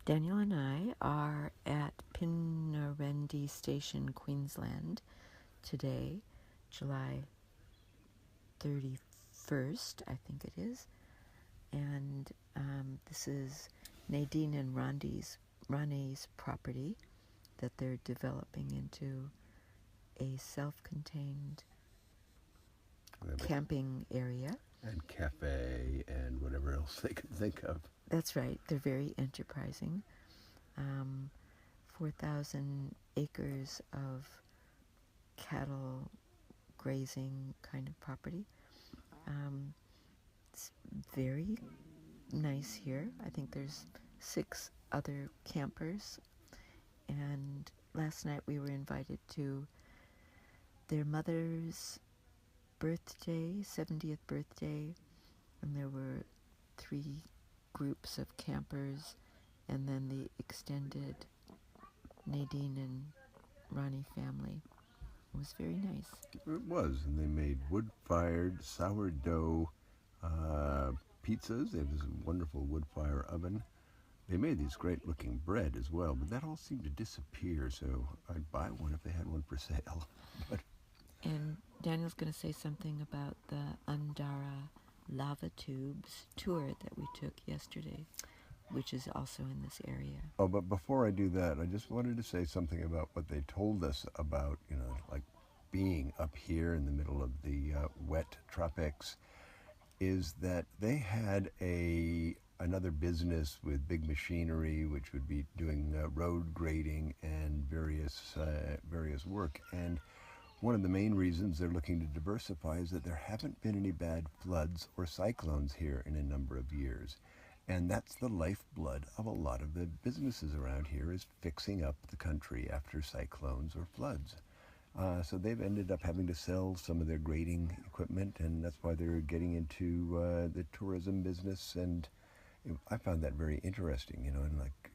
Daniel and I are at Pinndarendi Station, Queensland, today, July 31st, I think it is. And this is Nadine and Ronnie's property that they're developing into a self-contained camping area. And cafe and whatever else they could think of. That's right. They're very enterprising. 4,000 acres of cattle grazing kind of property. It's very nice here. I think there's 6 other campers. And last night we were invited to their mother's birthday, 70th birthday, and there were 3 groups of campers, and then the extended Nadine and Ronnie family. It was very nice. It was, and they made wood-fired sourdough pizzas. They have this wonderful wood-fire oven. They made these great-looking bread as well, but that all seemed to disappear, so I'd buy one if they had one for sale. And Daniel's going to say something about the Undara lava tubes tour that we took yesterday, which is also in this area. Oh, but before I do that, I just wanted to say something about what they told us about, like being up here in the middle of the wet tropics, is that they had another business with big machinery, which would be doing road grading and various work. And one of the main reasons they're looking to diversify is that there haven't been any bad floods or cyclones here in a number of years. And that's the lifeblood of a lot of the businesses around here, is fixing up the country after cyclones or floods. So they've ended up having to sell some of their grading equipment, and that's why they're getting into the tourism business. And I found that very interesting, and like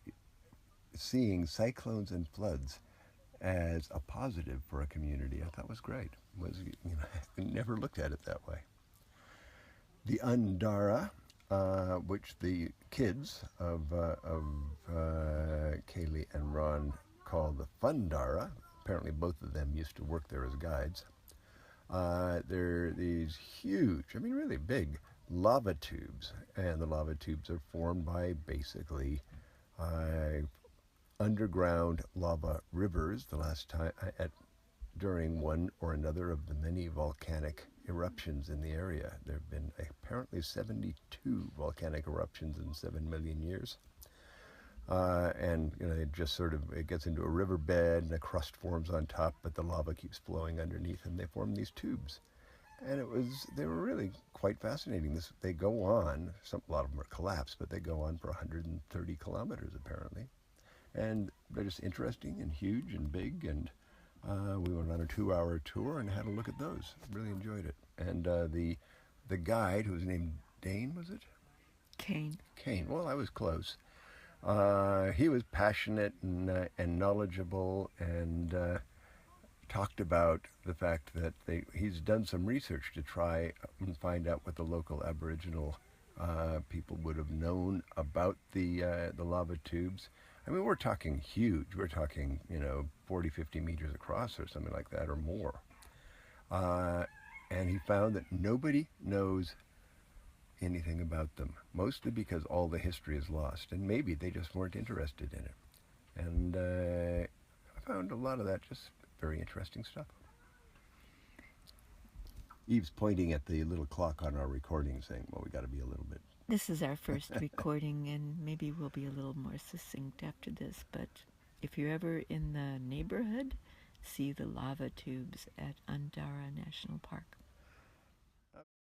seeing cyclones and floods as a positive for a community, I thought was great. I never looked at it that way. The Undara, which the kids of Kaylee and Ron call the Fundara. Apparently both of them used to work there as guides. They're these huge, really big lava tubes, and the lava tubes are formed by basically underground lava rivers. The last time during one or another of the many volcanic eruptions in the area. There have been apparently 72 volcanic eruptions in 7 million years. And it just it gets into a riverbed and a crust forms on top, but the lava keeps flowing underneath, and they form these tubes. And they were really quite fascinating. They go on, a lot of them are collapsed, but they go on for 130 kilometers apparently. And they're just interesting and huge and big, and we went on a 2-hour tour and had a look at those. Really enjoyed it. And the guide, who was named Dane, was it? Kane. Well, I was close. He was passionate and knowledgeable, and talked about the fact that he's done some research to try and find out what the local Aboriginal people would have known about the lava tubes. We're talking huge. We're talking, 40, 50 meters across or something like that, or more. And he found that nobody knows anything about them, mostly because all the history is lost, and maybe they just weren't interested in it. And I found a lot of that just very interesting stuff. Eve's pointing at the little clock on our recording saying, well, we got to be a little bit... This is our first recording, and maybe we'll be a little more succinct after this, but if you're ever in the neighborhood, see the lava tubes at Undara National Park.